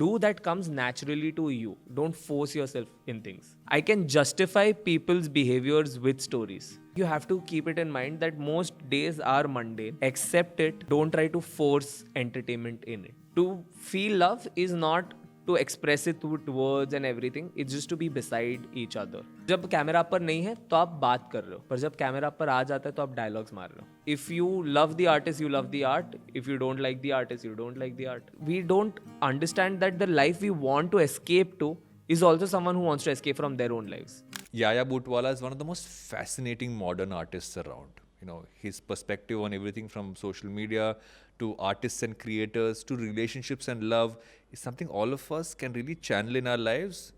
do that comes naturally to you. Don't force yourself in things. I can justify people's behaviors with stories. You have to keep it in mind that most days are mundane. Accept it. Don't try to force entertainment in it. To feel love is not to express it with words and everything. It's just to be beside each other. जब camera पर नहीं है तो आप बात कर रहे हो, पर जब कैमरा पर आ जाता है तो आप डायलॉग्स मार रहे हो. If you love the artist, you love the art. If you don't like the artist, you don't like the art. We don't understand that the life we want to escape to is also someone who wants to escape from their own lives. Yaya Butwala is one of the most fascinating modern artists around. You know, his perspective on everything from social media to artists and creators to relationships and love is something all of us can really channel in our lives.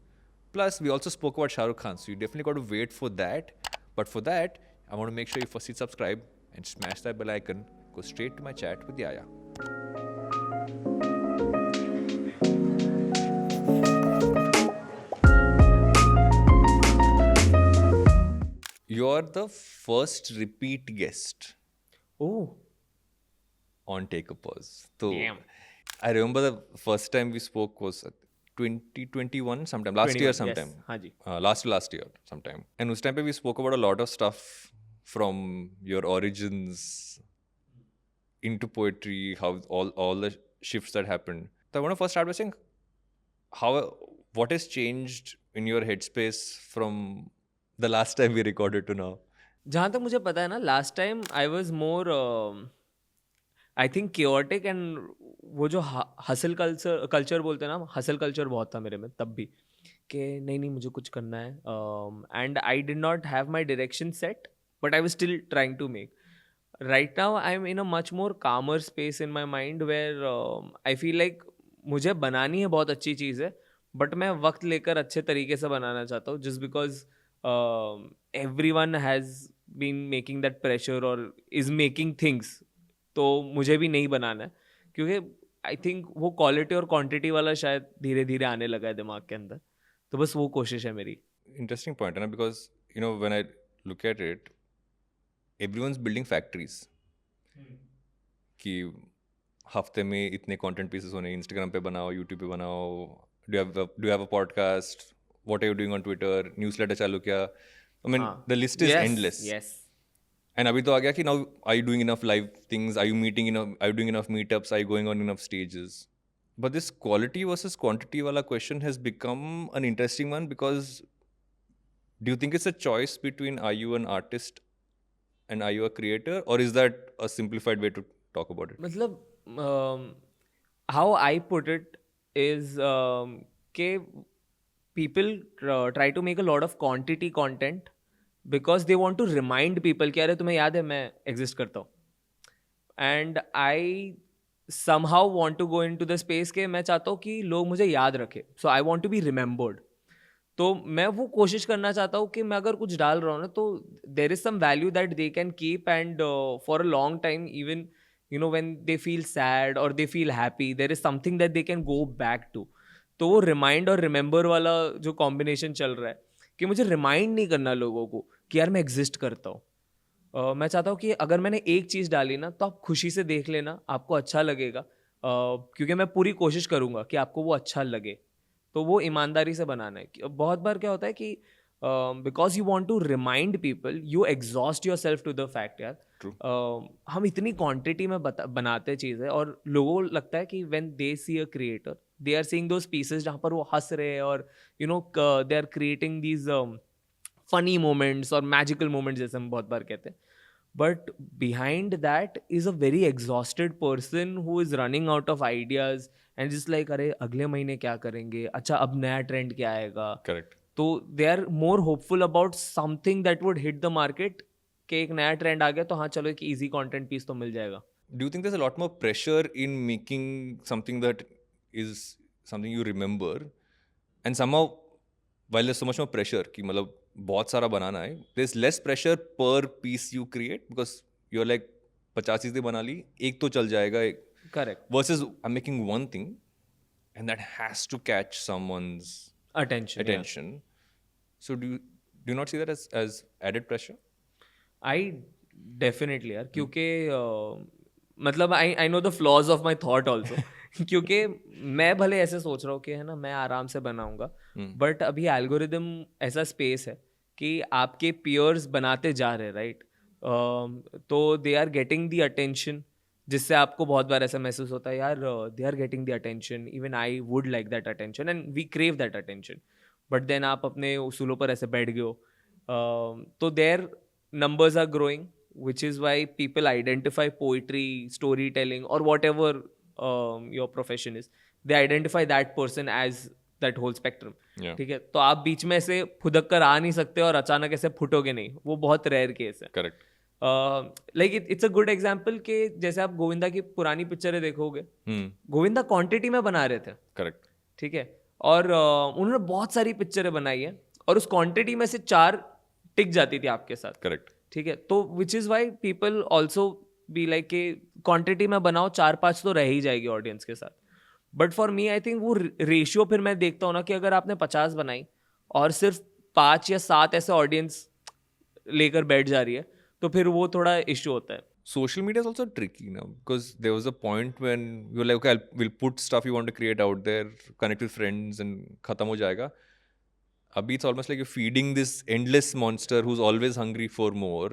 Plus, we also spoke about Shah Rukh Khan, so you definitely got to wait for that. But for that, I want to make sure you firstly subscribe and smash that bell icon. Go straight to my chat with Yaya. You're the first repeat guest Oh, on Take a Pause. So damn. I remember the first time we spoke was 2021 sometime, last year 21, sometime. yes. हाँ जी. Last year sometime. And उस time पे we spoke about a lot of stuff from your origins into poetry, how all the shifts that happened. So I want to first start by saying what has changed in your headspace from the last time we recorded to now? जहाँ तक मुझे पता है ना, last time I was more I think chaotic. And वो जो hustle culture बोलते हैं ना, हसल कल्चर बहुत था मेरे में तब भी, कि नहीं मुझे कुछ करना है. And I did not have my direction set, but I was still trying to make. Right now I am in a much more calmer space in my mind where I feel like मुझे बनानी है बहुत अच्छी चीज़ है, but मैं वक्त लेकर अच्छे तरीके से बनाना चाहता हूँ. Just because everyone has been making that pressure or is making things, तो मुझे भी नहीं बनाना है. क्योंकि आई थिंक वो क्वालिटी और क्वांटिटी वाला शायद धीरे धीरे आने लगा है दिमाग के अंदर. तो बस वो कोशिश है मेरी. Interesting point, Anna, because you know when I look at it, everyone's building factories. कि हफ्ते में इतने content pieces होने, Instagram पे बनाओ, YouTube पे बनाओ. Do you have a podcast? What are you doing on Twitter? Newsletter चालू किया. I mean, the list is endless. Yes. And अभी तो आ गया कि now are you doing enough live things? Are you doing enough meetups? Are you going on enough stages? But this quality versus quantity wala question has become an interesting one, because do you think it's a choice between are you an artist and are you a creator, or is that a simplified way to talk about it? मतलब how I put it is कि people try to make a lot of quantity content because they want to remind people कि अरे तुम्हें याद है मैं exist करता हूँ. And I somehow want to go into the space के मैं चाहता हूँ कि लोग मुझे याद रखें. So I want to be remembered. तो मैं वो कोशिश करना चाहता हूँ कि मैं अगर कुछ डाल रहा हूँ ना, तो there is some value that they can keep, and for a long time, even you know when they feel sad और they feel happy, there is something that they can go back to. तो वो remind और remember वाला जो combination चल रहा है, कि मुझे रिमाइंड नहीं करना लोगों को कि यार मैं एग्जिस्ट करता हूँ. मैं चाहता हूँ कि अगर मैंने एक चीज़ डाली ना, तो आप खुशी से देख लेना, आपको अच्छा लगेगा. क्योंकि मैं पूरी कोशिश करूँगा कि आपको वो अच्छा लगे. तो वो ईमानदारी से बनाना है. बहुत बार क्या होता है कि because you want to remind people, you exhaust yourself to the fact यार. हम इतनी क्वांटिटी में बनाते चीज़ें, और लोगों को लगता है कि when they see a creator, they are seeing those pieces जहाँ पर वो हंस रहे हैं, और you know they are creating these funny moments और मैजिकल मोमेंट्स, जैसे हम बहुत बार कहते हैं. But behind that is a very exhausted person who is running out of ideas and just like, अरे अगले महीने क्या करेंगे, अच्छा अब नया ट्रेंड क्या आएगा. Correct. तो they are more hopeful about something that would hit the market, कि एक नया ट्रेंड आ गया तो हाँ चलो एक easy content piece तो मिल जाएगा. Do you think there's a lot more pressure in making something that is something you remember, and somehow while there's so much more pressure कि मतलब बहुत सारा बनाना है, there's less pressure per piece you create, because you're like 50 चीज़ें बना ली, एक तो चल जाएगा, Correct. versus I'm making one thing and that has to catch someone's Attention. So do you not see that as added pressure? I definitely यार, क्योंकि मतलब I know the flaws of my thought also. क्योंकि मैं भले ऐसे सोच रहा हूँ कि है ना मैं आराम से बनाऊंगा, बट अभी एल्गोरिदम ऐसा स्पेस है कि आपके पियर्स बनाते जा रहे हैं, राइट? तो they are getting the attention, जिससे आपको बहुत बार ऐसा महसूस होता है यार they are getting the attention, even I would like that attention and we crave that attention, but then आप अपने उसूलों पर ऐसे बैठ गए हो, तो their numbers are growing, which is why people identify poetry, storytelling, or whatever your profession is. They identify that person as that whole spectrum. Yeah. ठीक है, तो आप बीच में ऐसे फुदक कर आ नहीं सकते और अचानक ऐसे फुटोगे नहीं, वो बहुत रेयर केस है. Correct. Like it's a good example कि जैसे आप गोविंदा की पुरानी पिक्चरें देखोगे, गोविंदा क्वांटिटी में बना रहे थे, Correct. ठीक है, और उन्होंने बहुत सारी पिक्चरें बनाई है और उस क्वांटिटी में से 4 टिक जाती थी आपके साथ. Correct. ठीक है, तो which is why people also be like कि क्वांटिटी में बनाओ, 4-5 तो रह ही जाएगी ऑडियंस के साथ. But for me I think वो रेशियो फिर मैं देखता हूँ ना कि अगर आपने 50 बनाई और सिर्फ 5 या 7 ऐसे ऑडियंस लेकर बैठ जा रही है, तो फिर वो थोड़ा इश्यू होता है. Social media is also tricky now because there was a point when you're like, okay, we'll put stuff you want to create out there, connect with friends, and khatam ho jayega. Abhi it's almost like you're feeding this endless monster who's always hungry for more,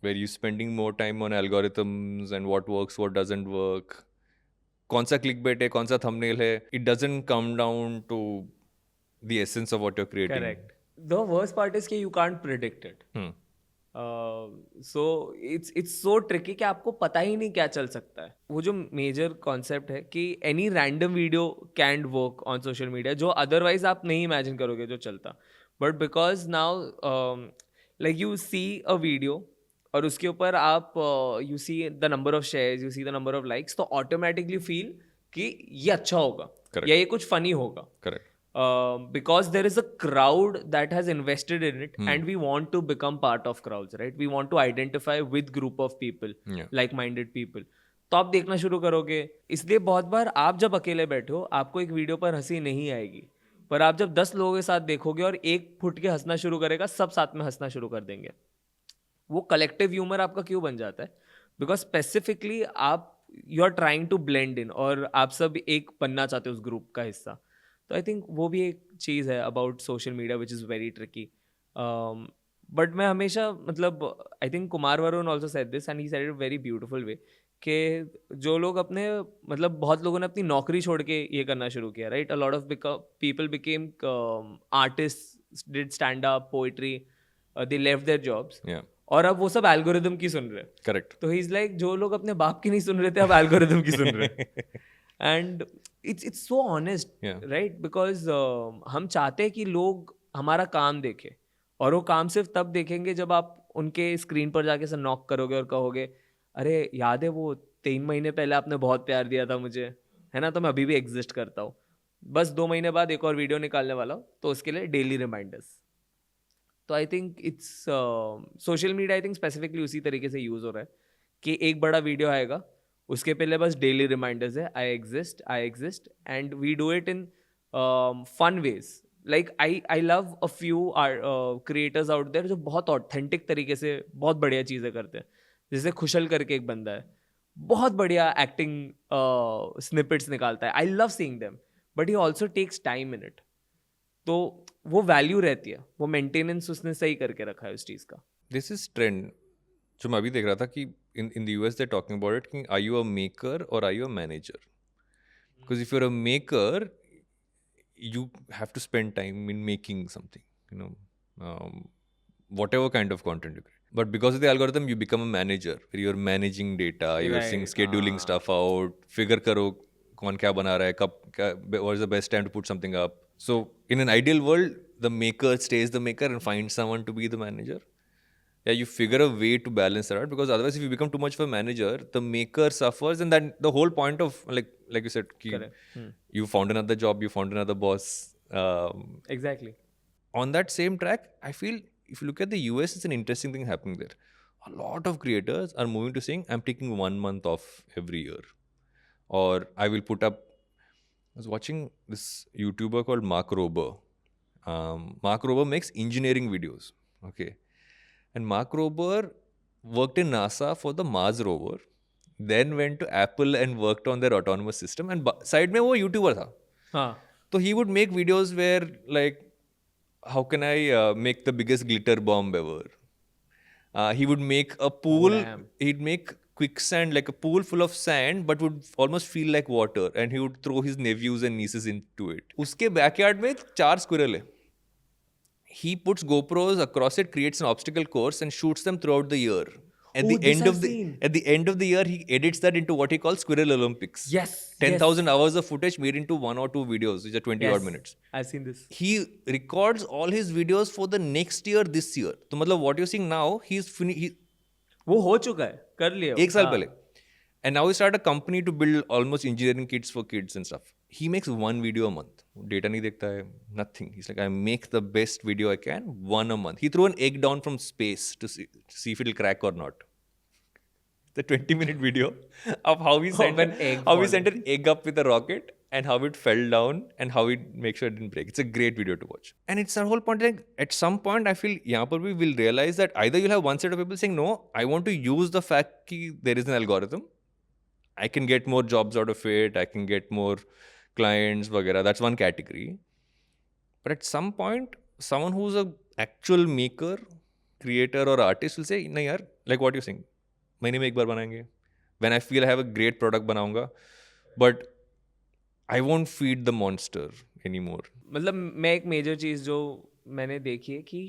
where you're spending more time on algorithms and what works, what doesn't work. कौन सा clickbait है, कौन सा thumbnail है. It doesn't come down to the essence of what you're creating. Correct. The worst part is कि you can't predict it. So it's so tricky कि आपको पता ही नहीं क्या चल सकता है. वो जो मेजर कॉन्सेप्ट है कि any random video can work on social media, जो अदरवाइज आप नहीं इमेजिन करोगे जो चलता, but because now like you see a video और उसके ऊपर आप you see the number of shares, you see the number of likes, तो ऑटोमेटिकली फील कि ये अच्छा होगा Correct. या ये कुछ फनी होगा. Correct. Because there is a crowd that has invested in it, and we want to become part of crowds, right? We want to identify with group of people, Yeah. like-minded people. तो आप देखना शुरू करोगे. इसलिए बहुत बार आप जब अकेले बैठे हो, आपको एक वीडियो पर हंसी नहीं आएगी, पर आप जब 10 लोगों के साथ देखोगे और एक फुट के हंसना शुरू करेगा, सब साथ में हंसना शुरू कर देंगे. वो कलेक्टिव ह्यूमर आपका क्यों बन जाता है? बिकॉज स्पेसिफिकली आप you are trying to blend in, और आप सब एक बनना चाहते हो उस ग्रुप का हिस्सा. तो आई थिंक वो भी एक चीज़ है about social media which is very tricky. But मैं हमेशा मतलब I think Kumar Varun also said this and he said it very beautiful way कि जो लोग अपने मतलब बहुत लोगों ने अपनी नौकरी छोड़ के ये करना शुरू किया, right? A lot of people became artist, did stand up, poetry, they left their jobs, Yeah. और अब वो सब एल्गोरिदम की सुन रहे हैं. Correct. तो ही इज लाइक जो लोग अपने बाप की नहीं सुन रहे थे अब एल्गोरिदम की सुन रहे हैं. And it's so honest, Yeah. Right? Because हम चाहते हैं कि लोग हमारा काम देखें, और वो काम सिर्फ तब देखेंगे जब आप उनके स्क्रीन पर जाके से नॉक करोगे और कहोगे अरे याद है वो 3 महीने पहले आपने बहुत प्यार दिया था मुझे, है ना, तो मैं अभी भी एग्जिस्ट करता हूँ. बस 2 महीने बाद एक और वीडियो निकालने वाला हूँ, तो उसके लिए डेली रिमाइंडर्स. तो I think it's social media I think specifically उसी तरीके से यूज़ हो रहा है कि एक बड़ा वीडियो आएगा, उसके पहले बस डेली रिमाइंडर्स है, I exist, and we do it in fun ways. Like I love a few creators out there जो बहुत ऑथेंटिक तरीके से बहुत बढ़िया चीज़ें करते हैं. जैसे खुशल करके एक बंदा है, बहुत बढ़िया एक्टिंग स्निपेट्स निकालता है. I love seeing them, but he also takes time in it. तो वो वैल्यू रहती है, वो मेंटेनेंस उसने सही करके रखा है उस चीज़ का. This is trend जो मैं अभी देख रहा था कि in the US they're talking about it कि are you a maker or are you a manager? Because if you're a maker, you have to spend time in making something, you know, whatever kind of content you create. But because of the algorithm, you become a manager where you're managing data, you're seeing Right. scheduling stuff out, figure करो कौन क्या बना रहा है, कब क्या, what is the best time to put something up. So in an ideal world, the maker stays the maker and finds someone to be the manager. Yeah, you figure a way to balance that out, because otherwise if you become too much of a manager, the maker suffers, and that the whole point of like you said, Correct. you found another job, you found another boss. Exactly. On that same track, I feel if you look at the US, it's an interesting thing happening there. A lot of creators are moving to saying, I'm taking 1 month off every year, or I will put up. I was watching this YouTuber called Mark Rober. Mark Rober makes engineering videos. Okay. And Mark Rober worked in NASA for the Mars rover, then went to Apple and worked on their autonomous system. And side में वो YouTuber था. हाँ. So he would make videos where like, how can I make the biggest glitter bomb ever? He would make a pool. Damn. He'd make quicksand, like a pool full of sand, but would almost feel like water. And he would throw his nephews and nieces into it. उसके backyard में 4 squirrel है. He puts GoPros across it, creates an obstacle course, and shoots them throughout the year. At the end of the year, he edits that into what he calls Squirrel Olympics. Yes. 10,000 hours of footage made into 1 or 2 videos, which are 20 odd minutes. I've seen this. He records all his videos for the next year, this year. So, मतलब what you're seeing now, वो हो चुका है, कर लिया. एक साल पहले. And now he started a company to build almost engineering kits for kids and stuff. He makes 1 video a month. Data नहीं देखता है, nothing. He's like, I make the best video I can, 1 a month. He threw an egg down from space to see if it'll crack or not. The 20-minute video of how he sent an egg up with a rocket and how it fell down and how it make sure it didn't break. It's a great video to watch. And it's that whole point, like, at some point, I feel यहाँ पर we will realize that either you'll have one set of people saying, no, I want to use the fact that there is an algorithm. I can get more jobs out of it. I can get more clients, वगैरह. That's one category. But at some point, someone who's an actual maker, creator or artist will say, नहीं यार, like what you're saying, महीने में एक बार बनाएंगे. When I feel I have a great product बनाऊंगा, but I won't feed the monster anymore. मतलब मैं एक मेजर चीज़ जो मैंने देखी है कि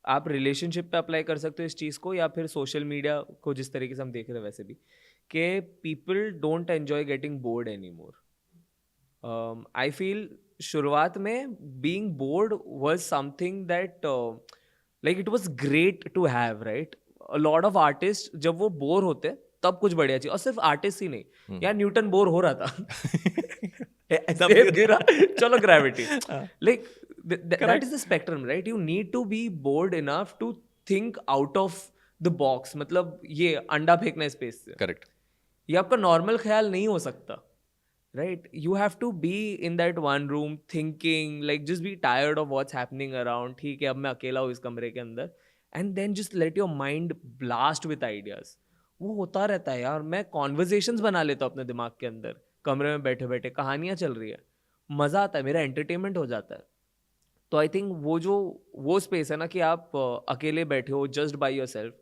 आप रिलेशनशिप पे अप्लाई कर सकते हो इस चीज़ को, या फिर सोशल मीडिया को जिस तरीके से हम देख रहे हैं वैसे भी, कि people don't enjoy getting bored any more. I feel शुरुआत में being bored was something that like it was great to have, right? A lot of artist जब वो बोर होते तब कुछ बढ़िया चीज, और सिर्फ आर्टिस्ट ही नहीं, यार न्यूटन बोर हो रहा था. सेब गिरा, चलो gravity. Like that is the spectrum, right? You need to be bored enough to think out of the box. मतलब ये अंडा फेंकना स्पेस से, Correct. ये आपका नॉर्मल ख्याल नहीं हो सकता, right? You have to be in that one room thinking, like just be tired of what's happening around. ठीक है, अब मैं अकेला हूँ इस कमरे के अंदर, and then just let your mind blast with ideas. वो होता रहता है यार. मैं conversations बना लेता हूँ अपने दिमाग के अंदर, कमरे में बैठे बैठे कहानियाँ चल रही है, मज़ा आता है, मेरा एंटरटेनमेंट हो जाता है. तो आई थिंक वो स्पेस है ना कि आप अकेले बैठे हो just by yourself.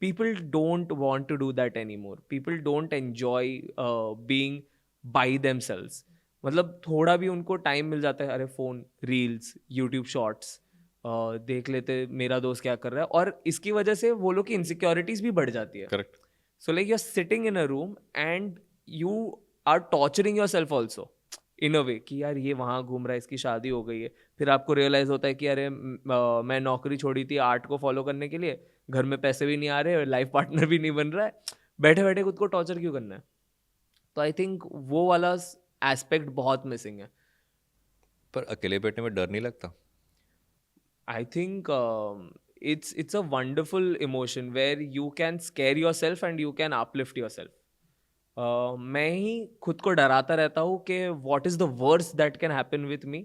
People don't want to do that any more. People don't enjoy being by themselves. मतलब थोड़ा भी उनको टाइम मिल जाता है, अरे फ़ोन, रील्स, यूट्यूब शॉर्ट्स देख लेते, मेरा दोस्त क्या कर रहा है, और इसकी वजह से वो लोग की इनसिक्योरिटीज भी बढ़ जाती है. Correct. So like you are sitting in a room and you are torturing yourself also in a way कि यार ये वहाँ घूम रहा है, इसकी शादी हो गई है. फिर आपको रियलाइज होता है कि अरे मैं नौकरी छोड़ी थी आर्ट को फॉलो करने के लिए, घर में पैसे भी नहीं आ रहे, लाइफ पार्टनर भी नहीं बन रहा है, बैठे बैठे खुद को टॉर्चर क्यों करना है. तो आई थिंक वो वाला एस्पेक्ट बहुत मिसिंग है. पर अकेले बैठने में डर नहीं लगता? I think it's a wonderful emotion where you can scare yourself and you can uplift yourself. मैं ही खुद को डराता रहता हूँ कि what is the worst that can happen with me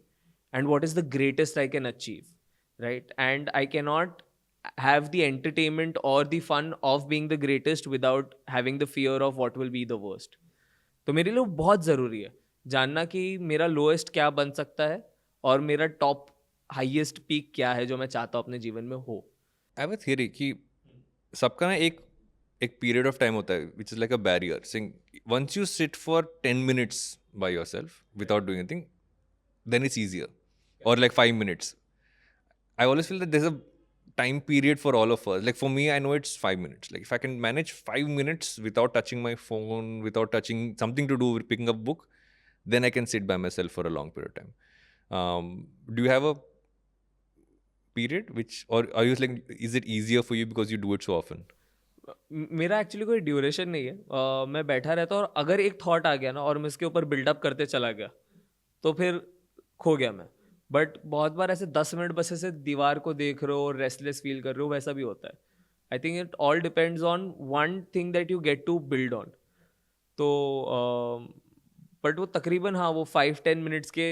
and what is the greatest I can achieve, right? And I cannot have the entertainment or the fun of being the greatest without having the fear of what will be the worst. तो मेरे लिए बहुत ज़रूरी है जानना कि मेरा lowest क्या बन सकता है और मेरा टॉप हाईएस्ट पीक क्या है जो मैं चाहता हूँ अपने जीवन में हो. आई हैव अ थियरी कि सबका ना एक पीरियड ऑफ टाइम होता है which is like a barrier, saying once you sit for 10 minutes by yourself without doing anything, then it's easier. Or like 5 minutes. I always feel that there's a time period for all of us. Like for me, I know it's 5 minutes. Like if I can manage 5 minutes without touching my phone, without touching something to do with picking up a book, then I can sit by myself for a long period of time. Do you have a period or are you like, is it easier for you because you do it so often? मेरा actually कोई duration नहीं है. मैं बैठा रहता हूँ और अगर एक थॉट आ गया ना और मैं इसके ऊपर बिल्डअप करते चला गया तो फिर खो गया मैं. बट बहुत बार ऐसे 10 मिनट बस ऐसे दीवार को देख रहे हो और रेस्टलेस फील कर रहे हो, वैसा भी होता है. I think it all depends on one thing that you get to build on. तो बट वो तकरीबन हाँ वो 5-10 मिनट्स के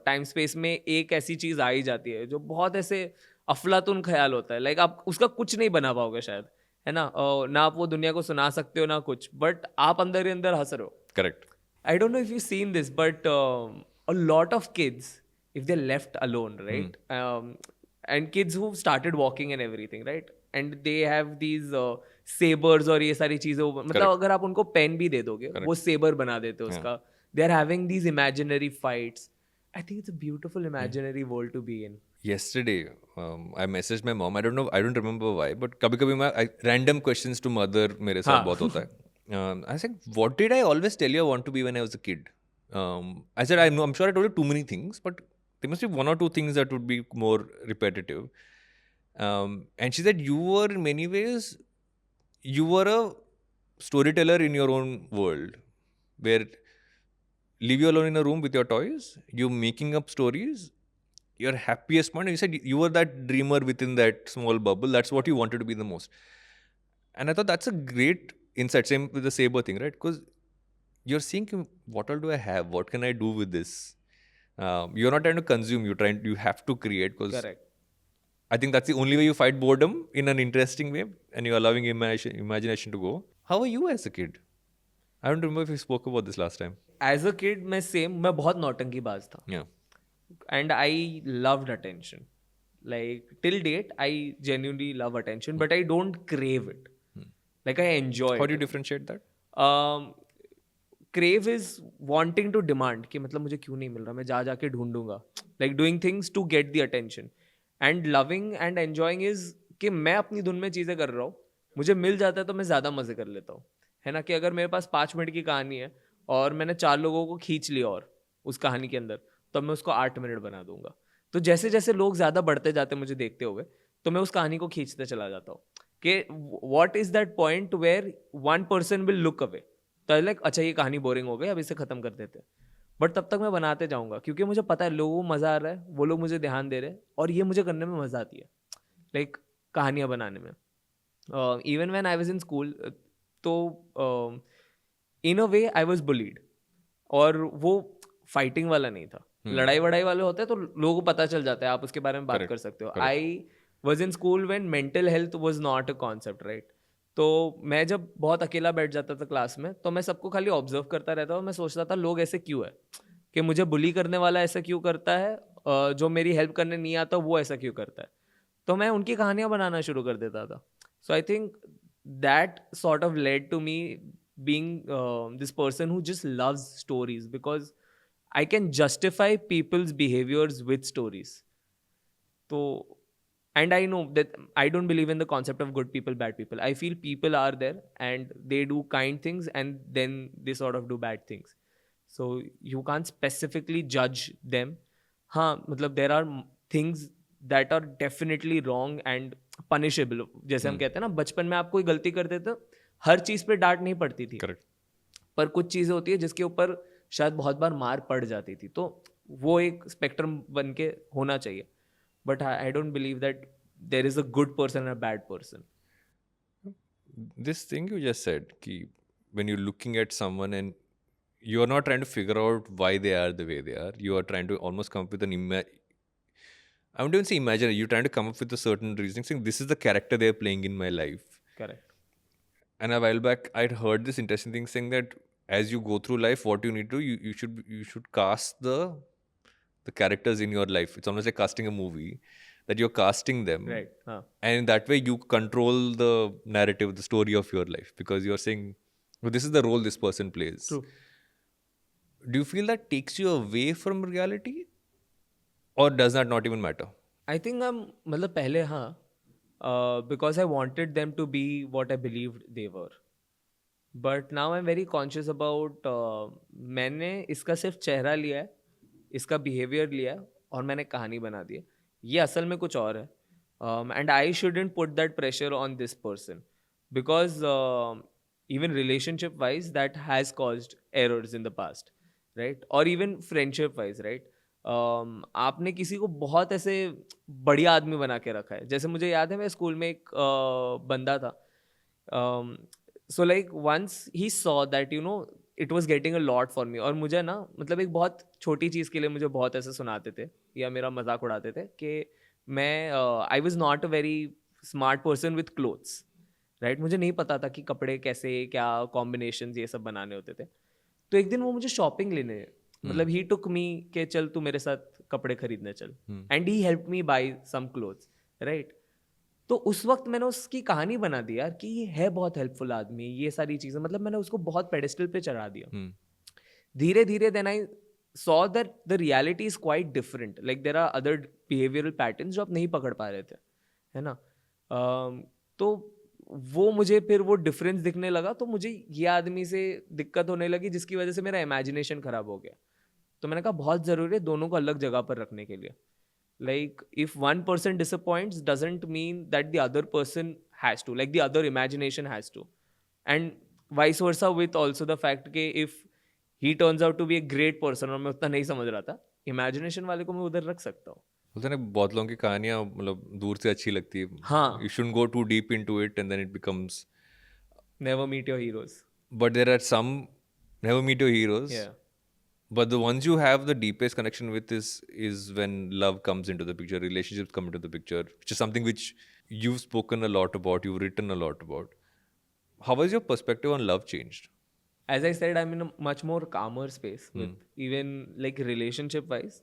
टाइम स्पेस में एक ऐसी चीज़ आ ही जाती है जो बहुत ऐसे अफलातुन ख्याल होता है. लाइक आप उसका कुछ नहीं बना पाओगे शायद, है ना, ना आप वो दुनिया को सुना सकते हो ना कुछ, बट आप अंदर ही अंदर हंस रहे हो. Correct. I don't know if you've seen this, but a lot of kids, if they're left alone, right? And kids who've started walking and everything, right? And they have these sabers और ये सारी चीजें, मतलब Correct. अगर आप उनको pen भी दे दोगे, वो Correct. सेबर बना देते हो Yeah. उसका. They're having these imaginary fights. I think it's a beautiful imaginary world to be in. Yesterday, I messaged my mom. I don't know, I don't remember why, but कभी-कभी मैं random questions to mother मेरे साथ हाँ. बहुत होता है. I said, what did I always tell you I want to be when I was a kid? I said, I know, I'm sure I told you too many things, but there must be one or two things that would be more repetitive. And she said, you were in many ways, you were a storyteller in your own world, where leave you alone in a room with your toys, you're making up stories, your happiest point. And you said you were that dreamer within that small bubble. That's what you wanted to be the most. And I thought that's a great insight. Same with the saber thing, right? Because you're seeing what all do I have? What can I do with this? You're not trying to consume. You have to create. Because Correct. I think that's the only way you fight boredom in an interesting way, and you're allowing imagination to go. How were you as a kid? I don't remember if we spoke about this last time. As a kid, मैं बहुत नौटंकीबाज था. Yeah. And I loved attention. Like till date, I genuinely love attention, but I don't crave it. Like I enjoy How do you it. differentiate that? Crave is wanting to demand कि मतलब मुझे क्यों नहीं मिल रहा, मैं जा जाके ढूंढूंगा. Like doing things to get the attention. And loving and enjoying is कि मैं अपनी धुन में चीज़ें कर रहा हूँ, मुझे मिल जाता है तो मैं ज़्यादा मज़े कर लेता हूँ. है ना, कि अगर मेरे पास 5 मिनट की कहानी है और मैंने 4 लोगों को खींच लिया और उस कहानी के अंदर, तो मैं उसको 8 मिनट बना दूंगा. तो जैसे जैसे लोग ज़्यादा बढ़ते जाते मुझे देखते हुए, तो मैं उस कहानी को खींचते चला जाता हूँ कि what is that point where one person will look away. तो लाइक अच्छा ये कहानी बोरिंग हो गई, अब इसे ख़त्म कर देते हैं. बट तब तक मैं बनाते जाऊँगा क्योंकि मुझे पता है लोगों को मज़ा आ रहा है, वो लोग मुझे ध्यान दे रहे हैं और ये मुझे करने में मज़ा आती है, लाइक कहानियाँ बनाने में. Even when I was in school, तो इन a way I was bullied. और वो फाइटिंग वाला नहीं था, लड़ाई वड़ाई वाले होते हैं तो लोगों को पता चल जाता है, आप उसके बारे में बात Correct. कर सकते हो. Correct. I was in school when mental health was not a concept, right. तो मैं जब बहुत अकेला बैठ जाता था क्लास में, तो मैं सबको खाली ऑब्जर्व करता रहता और मैं सोचता था लोग ऐसे क्यों है, कि मुझे बुली करने वाला ऐसा क्यों करता है, जो मेरी हेल्प करने नहीं आता वो ऐसा क्यों करता है. तो मैं उनकी कहानियाँ बनाना शुरू कर देता था. So I think that sort of led to me being this person who just loves stories, because I can justify people's behaviors with stories. So, and I know that I don't believe in the concept of good people, bad people. I feel people are there and they do kind things and then they sort of do bad things. So you can't specifically judge them. हाँ, मतलब there are things that are definitely wrong and punishable. जैसे हम कहते हैं ना, बचपन में आप कोई गलती कर देते हो, हर चीज़ पे डांट नहीं पड़ती थी. Correct. पर कुछ चीज़ें होती है जिसके ऊपर शायद बहुत बार मार पड़ जाती थी. तो वो एक स्पेक्ट्रम बन के होना चाहिए. But I don't believe that there is a good person and a bad person. This thing you just said, ki when you're looking at someone and you're not trying to figure out why they are the way they are, you are trying to almost come up with I wouldn't even say imagine, you're trying to come up with a certain reasoning, saying this is the character they're playing in my life. Correct. And a while back, I'd heard this interesting thing saying that as you go through life, what you need to you should cast the characters in your life. It's almost like casting a movie, that you're casting them. Right. And in that way, you control the narrative, the story of your life, because you're saying, well, this is the role this person plays. True. Do you feel that takes you away from reality? Or does that not even matter? I think मतलब पहले हाँ, because I wanted them to be what I believe they were. But now I am very conscious about, मैंने इसका सिर्फ चेहरा लिया है, इसका बिहेवियर लिया है और मैंने कहानी बना दी है. ये असल में कुछ और है. And I shouldn't put that pressure on this person, because even relationship wise that has caused errors in the past, right? Or even friendship wise, right? आपने किसी को बहुत ऐसे बढ़िया आदमी बना के रखा है. जैसे मुझे याद है, मैं स्कूल में एक बंदा था. So like once he saw that you know it was getting a lot for me. और मुझे ना मतलब एक बहुत छोटी चीज़ के लिए मुझे बहुत ऐसे सुनाते थे या मेरा मजाक उड़ाते थे कि मैं I was not a very smart person with clothes. Right. मुझे नहीं पता था कि कपड़े कैसे क्या कॉम्बिनेशन ये सब बनाने होते थे. तो एक दिन वो मुझे शॉपिंग लेने, मतलब ही टुक मी के चल तू मेरे साथ कपड़े खरीदने चल, and he help me buy some clothes, right. तो उस वक्त मैंने उसकी कहानी बना दी यार कि ये है बहुत हेल्पफुल आदमी, ये सारी चीज़ें, मतलब मैंने उसको बहुत पेडेस्टल पे चढ़ा दिया. धीरे धीरे then I saw that the reality is quite different. Like there are other behavioural patterns जो आप नहीं पकड़ पा रहे थे, है ना. तो वो मुझे फिर वो डिफरेंस दिखने लगा, तो मुझे ये आदमी से दिक्कत होने लगी जिसकी वजह से मेरा इमेजिनेशन खराब हो गया. तो मैंने कहा बहुत ज़रूरी है दोनों को अलग जगह पर रखने के लिए. Like if one person disappoints doesn't mean that the other person has to, like the other imagination has to, and vice versa with also the fact कि if he turns out to be a great person और मैं उतना नहीं समझ रहा था, imagination वाले को मैं उधर रख सकता हूँ. बोलते हैं ना बहुत लोगों की कहानियाँ मतलब दूर से अच्छी लगती है. हाँ. You shouldn't go too deep into it and then it becomes. Never meet your heroes. But there are some never meet your heroes. Yeah. But the ones you have the deepest connection with is when love comes into the picture, relationships come into the picture, which is something which you've spoken a lot about, you've written a lot about. How has your perspective on love changed? As I said, I'm in a much more calmer space with even like relationship wise.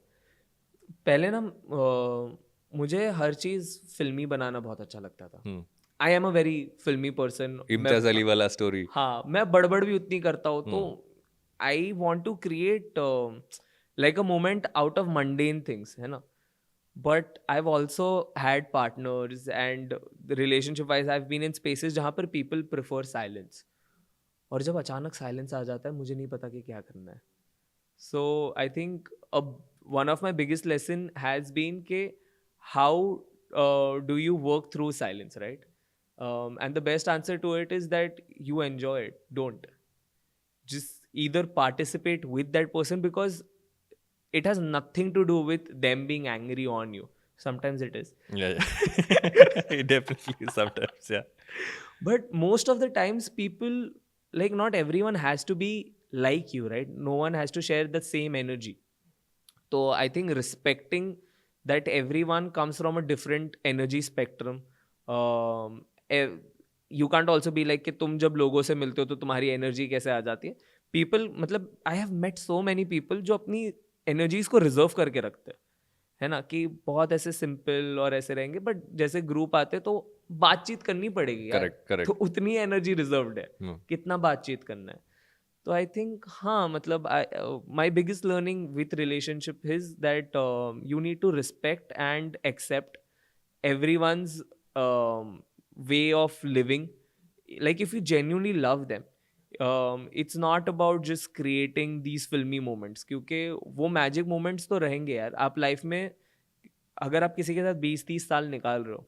पहले ना मुझे हर चीज़ फिल्मी बनाना बहुत अच्छा लगता था. आई am a very फिल्मी person. Imtiaz Ali वाला स्टोरी. हाँ, मैं बड़बड़ भी उतनी करता हूँ. तो I want to create like a moment out of mundane things, है ना. But I have also had partners and relationship wise I have been in spaces जहाँ पर पीपल प्रेफर साइलेंस, और जब अचानक साइलेंस आ जाता है मुझे नहीं पता कि क्या करना है. So I think one of my biggest lesson has been ke how do you work through silence, right? And the best answer to it is that you enjoy it. Don't just either participate with that person, because it has nothing to do with them being angry on you. Sometimes it is. Yeah. It definitely sometimes, yeah. But most of the times people, like not everyone has to be like you, right? No one has to share the same energy. So I think respecting that everyone comes from a different energy spectrum. You can't also be like कि तुम जब लोगों से मिलते हो तो तुम्हारी energy कैसे आ जाती है. People, मतलब I have met so many people जो अपनी एनर्जीज को रिजर्व करके रखते हैं, है ना, कि बहुत ऐसे सिंपल और ऐसे रहेंगे, बट जैसे ग्रुप आते तो बातचीत करनी पड़ेगी यार. Correct. तो उतनी एनर्जी रिजर्व्ड है. कितना बातचीत करना है. तो आई थिंक हाँ, मतलब my biggest learning with relationship is that you need to respect and accept every once way of living. Like if you genuinely love them, it's not about just creating these filmi moments, क्योंकि वो magic moments तो रहेंगे यार. आप life में अगर आप किसी के साथ 20-30 साल निकाल रहे हो,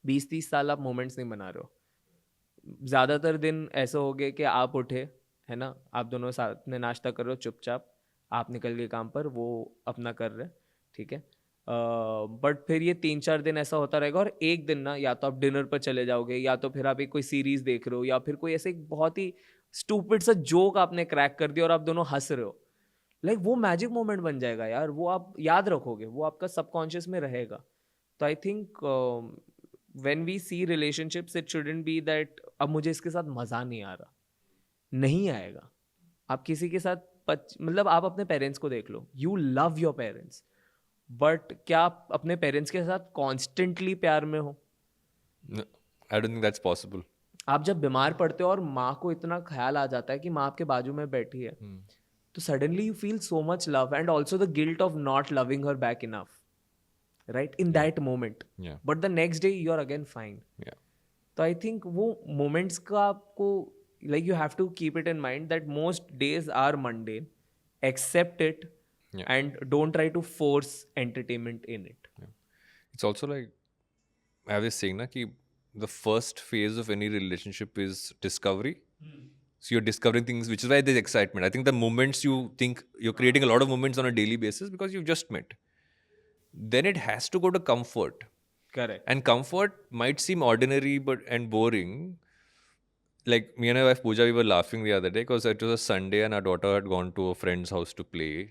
20-30 साल आप मोमेंट्स नहीं बना रहे हो. ज़्यादातर दिन ऐसे हो गए कि आप उठे, है ना, आप दोनों साथ में नाश्ता कर रहे हो चुपचाप, आप निकल गए काम पर, वो अपना कर रहे, ठीक है. बट फिर ये 3-4 दिन ऐसा होता रहेगा, और एक दिन ना या तो आप डिनर पर चले जाओगे, या तो फिर आप एक कोई सीरीज़ देख रहे हो, या फिर कोई ऐसे एक बहुत ही स्टूपिड सा जोक आपने क्रैक कर दिया और आप दोनों हंस रहे हो. लाइक वो मैजिक मोमेंट बन जाएगा यार. वो आप याद रखोगे, वो आपका सबकॉन्शियस में रहेगा. तो I think when we see relationships, it shouldn't be that अब मुझे इसके साथ मज़ा नहीं आ रहा. नहीं आएगा. आप किसी के साथ मतलब आप अपने पेरेंट्स को देख लो, you love your parents, but क्या आप अपने पेरेंट्स के साथ कॉन्स्टेंटली प्यार में हो? No, I don't think that's possible. आप जब बीमार पड़ते हो और माँ को इतना ख्याल आ जाता है कि माँ आपके बाजू में बैठी है, तो suddenly you feel so much love and also the guilt of not loving her back enough, right, in that moment. Yeah. But the next day you are again fine. Yeah. तो आई थिंक वो moments का आपको, like you have to keep it in mind that most days are mundane. Accept it. Yeah. And don't try to force entertainment in it. Yeah. It's also like I have this saying na ki the first phase of any relationship is discovery. So you're discovering things, which is why there's excitement. I think the moments you think you're creating a lot of moments on a daily basis because you've just met. Then it has to go to comfort. Correct. And comfort might seem ordinary and boring. Like me and my wife Pooja, we were laughing the other day because it was a Sunday and our daughter had gone to a friend's house to play.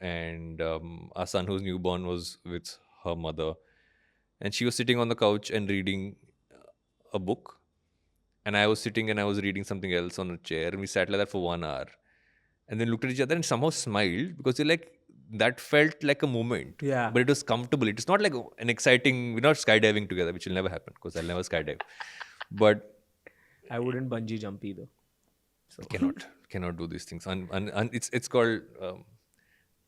And our son, who's newborn, was with her mother. And she was sitting on the couch and reading a book. and I was sitting and I was reading something else on a chair, and we sat like that for 1 hour, and then looked at each other and somehow smiled because you're like, that felt like a moment. Yeah. But it was comfortable. It's not like an exciting, we're not skydiving together, which will never happen because I'll never skydive. But I wouldn't bungee jump either. So cannot do these things. And it's called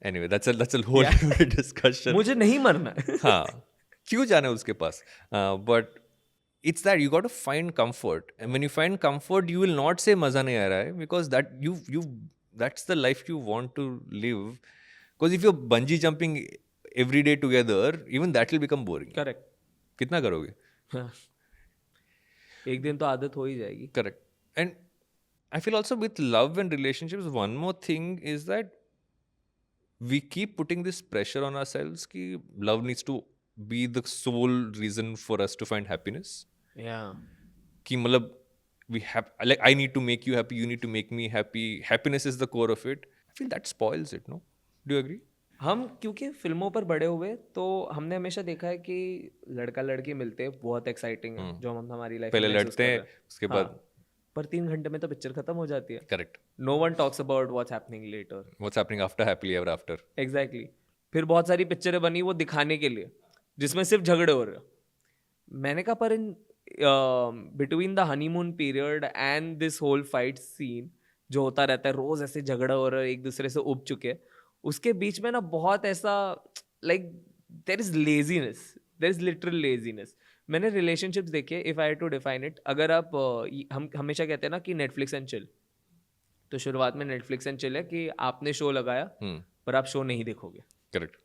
anyway. That's a whole different discussion. मुझे नहीं मरना है. हाँ, क्यों जाना है उसके पास? But it's that you got to find comfort, and when you find comfort, you will not say मजा नहीं आ रहा है, because that that's the life you want to live. Because if you're bungee jumping every day together, even that will become boring. Correct. कितना करोगे? हाँ. एक दिन तो आदत हो ही जाएगी. Correct. And I feel also with love and relationships, one more thing is that we keep putting this pressure on ourselves कि love needs to be the sole reason for us to find happiness. Yeah. कि मतलब we have, like, I need to make you happy, you need to make me happy. Happiness is the core of it. I feel that spoils it, no? Do you agree? हम क्योंकि फिल्मों पर बड़े हुए, तो हमने हमेशा देखा है कि लड़का लड़की मिलते हैं, बहुत एक्साइटिंग है जो हम हमारी लाइफ पहले लड़ते हैं, उसके बाद पर 3 घंटे में तो पिक्चर खत्म हो जाती है. Correct. No one talks about what's happening later. What's happening after happily ever after. Exactly. फिर बहुत सारी पिक्चरें बनी वो दिखाने के लिए जिसमें सिर्फ झगड़े हो रहे. मैंने कहा पर in between the honeymoon period and this whole fight scene जो होता रहता है, रोज ऐसे झगड़ा हो रहा है, एक दूसरे से उब चुके, उसके बीच में ना बहुत ऐसा like there is laziness, there is literal laziness. मैंने रिलेशनशिप्स देखे, if I to define it, अगर आप हम हमेशा कहते हैं ना कि नेटफ्लिक्स एंड चिल, तो शुरुआत में नेटफ्लिक्स एंड चिल है कि आपने शो लगाया पर आप शो नहीं देखोगे. करेक्ट.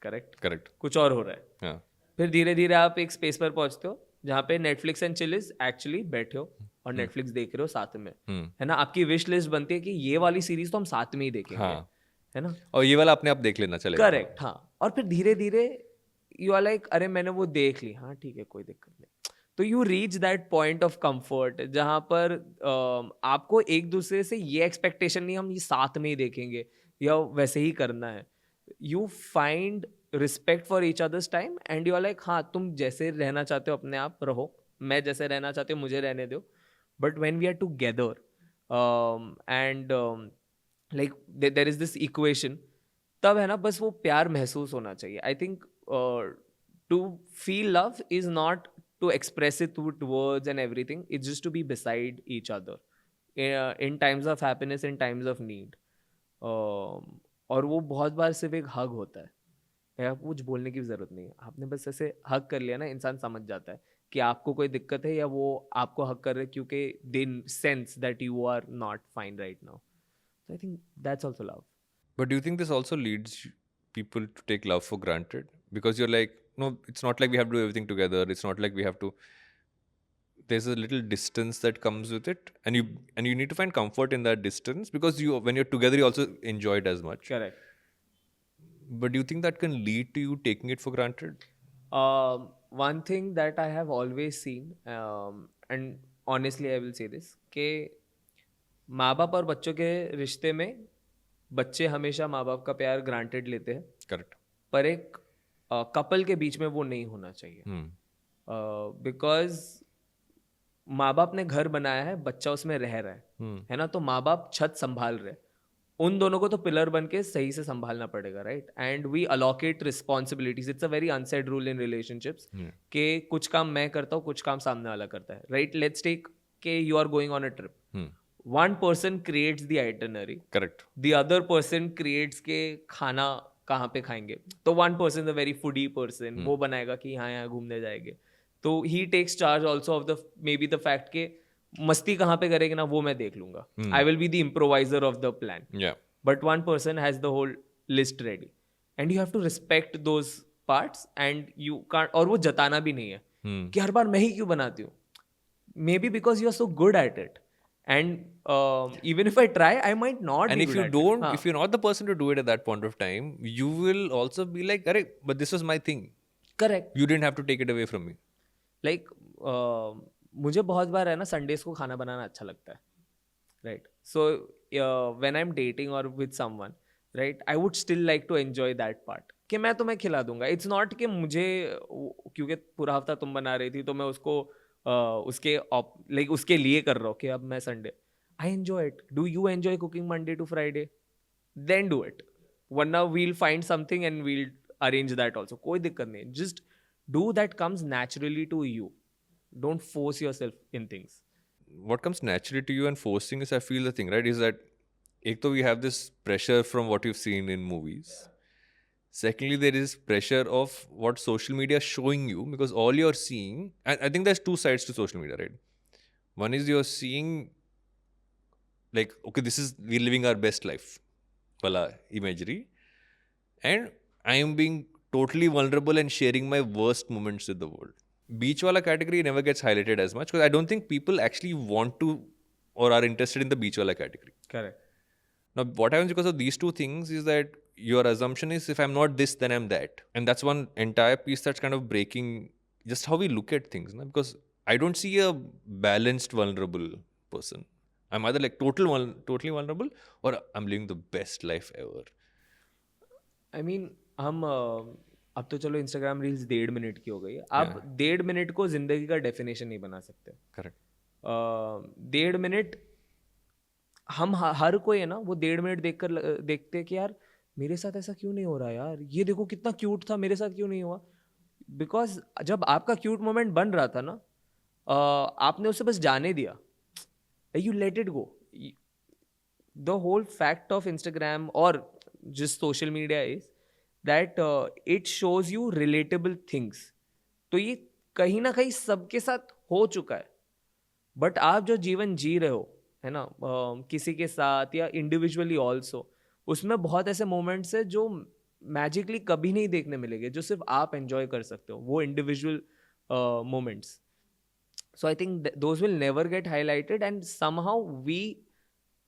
करेक्ट. करेक्ट. कुछ और हो रहा है. हाँ. फिर धीरे धीरे आप एक स्पेस पर पहुंचते हो जहाँ पे Netflix and chill is actually बैठे हो और नेटफ्लिक्स देख रहे हो साथ में, है ना. आपकी विश लिस्ट बनती है कि ये वाली सीरीज तो हम साथ में ही देखेंगे. हाँ. है ना. और ये वाला अपने आप देख लेना चलेगा. करेक्ट. हाँ. और फिर धीरे धीरे यू आर लाइक, अरे मैंने वो देख ली, हाँ ठीक है कोई दिक्कत नहीं. तो you reach that point of comfort जहाँ पर आपको एक दूसरे से ये एक्सपेक्टेशन नहीं हम ये साथ में ही देखेंगे या वैसे ही करना है. You find respect for each others time and you are like, हाँ तुम जैसे रहना चाहते हो अपने आप रहो, मैं जैसे रहना चाहती हूँ मुझे रहने दो. But when we are together and like there is this equation, तब है ना बस वो प्यार महसूस होना चाहिए. I think to feel love is not to express it with words and everything. It's just to be beside each other in times of happiness, in times of need. और वो बहुत बार सिर्फ एक हग होता है, या कुछ बोलने की ज़रूरत नहीं है. आपने बस ऐसे हग कर लिया ना, इंसान समझ जाता है कि आपको कोई दिक्कत है या वो आपको हग कर रहे हैं क्योंकि they sense that you are not fine right now. So I think that's also love. But do you think this also leads people to take love for granted? Because you're like, no, it's not like we have to do everything together. It's not like we have to. There's a little distance that comes with it, and you need to find comfort in that distance, because when you're together, you also enjoy it as much. Correct. But do you think that can lead to you taking it for granted? One thing that I have always seen, and honestly I will say this, कि माँ बाप और बच्चों के रिश्ते में बच्चे हमेशा माँ बाप का प्यार ग्रांटेड लेते हैं. Correct. पर एक कपल के बीच में वो नहीं होना चाहिए. बिकॉज माँ बाप ने घर बनाया है, बच्चा उसमें रह रहा है ना. तो माँ बाप छत संभाल रहे, उन दोनों को तो पिलर बन के सही से संभालना पड़ेगा, right. And we allocate responsibilities. It's a very unsaid rule in relationships कि कुछ काम मैं करता हूँ, कुछ काम सामने वाला करता है, राइट. लेट्स टेक के you are going on a trip. one person creates the itinerary. Correct. The other person creates के खाना कहाँ पे खाएंगे. तो one person is a very foodie person, वो बनाएगा कि यहाँ घूमने जाएंगे. तो he takes charge also of the maybe the fact के मस्ती कहाँ पे करेंगे ना वो मैं देख लूँगा. I will be the improviser of the plan. Yeah. But one person has the whole list ready, and you have to respect those parts, and you can't. और वो जताना भी नहीं है कि हर बार मैं ही क्यों बनाती हूँ. Maybe because you are so good at it. And even if I try, I might not. And if you don't, if you're not the person to do it at that point of time, you will also be like, "Arey, but this was my thing." Correct. You didn't have to take it away from me. Like, मुझे बहुत बार है ना Sundays को खाना बनाना अच्छा लगता है, right? So when I'm dating or with someone, right, I would still like to enjoy that part. कि मैं तुम्हें खिला दूंगा. It's not कि मुझे क्योंकि पूरा हफ्ता तुम बना रही थी तो मैं उसको उसके लाइक उसके लिए कर रहा हूँ कि अब मैं Sunday, I enjoy it. Do you enjoy cooking Monday to Friday? Then do it. वरना we'll find something and we'll arrange that also. कोई दिक्कत नहीं. Just do that comes naturally to you. Don't force yourself in things. What comes naturally to you and forcing is, I feel the thing, right, is that ek to we have this pressure from what you've seen in movies. Secondly, there is pressure of what social media is showing you, because all you're seeing, and I think there's two sides to social media, right? One is you're seeing like, okay, this is, we're living our best life, wala imagery, and I am being totally vulnerable and sharing my worst moments with the world. Beach wala category never gets highlighted as much because I don't think people actually want to or are interested in the beach wala category. Correct. Now, what happens because of these two things is that your assumption is if I'm not this, then I'm that. And that's one entire piece that's kind of breaking just how we look at things. No? Because I don't see a balanced, vulnerable person. I'm either like totally vulnerable or I'm living the best life ever. I mean हम अब तो चलो Instagram reels 1.5 minute की हो गई है. आप 1.5 minute को जिंदगी का डेफिनेशन नहीं बना सकते. Correct. 1.5 मिनट हम हर कोई है ना, वो 1.5 मिनट देखते हैं कि यार मेरे साथ ऐसा क्यों नहीं हो रहा यार, ये देखो कितना क्यूट था, मेरे साथ क्यों नहीं हुआ. बिकॉज जब आपका क्यूट मोमेंट बन रहा था ना, आपने उसे बस जाने दिया. You let it go. The whole fact of Instagram और just social media is that it shows you relatable things. तो ये कहीं ना कहीं सबके साथ हो चुका है. बट आप जो जीवन जी रहे हो है ना, किसी के साथ या इंडिविजुअली ऑल्सो, उसमें बहुत ऐसे मोमेंट्स है जो मैजिकली कभी नहीं देखने मिलेंगे, जो सिर्फ आप एंजॉय कर सकते हो, वो individual moments. So I think those will never get highlighted and somehow we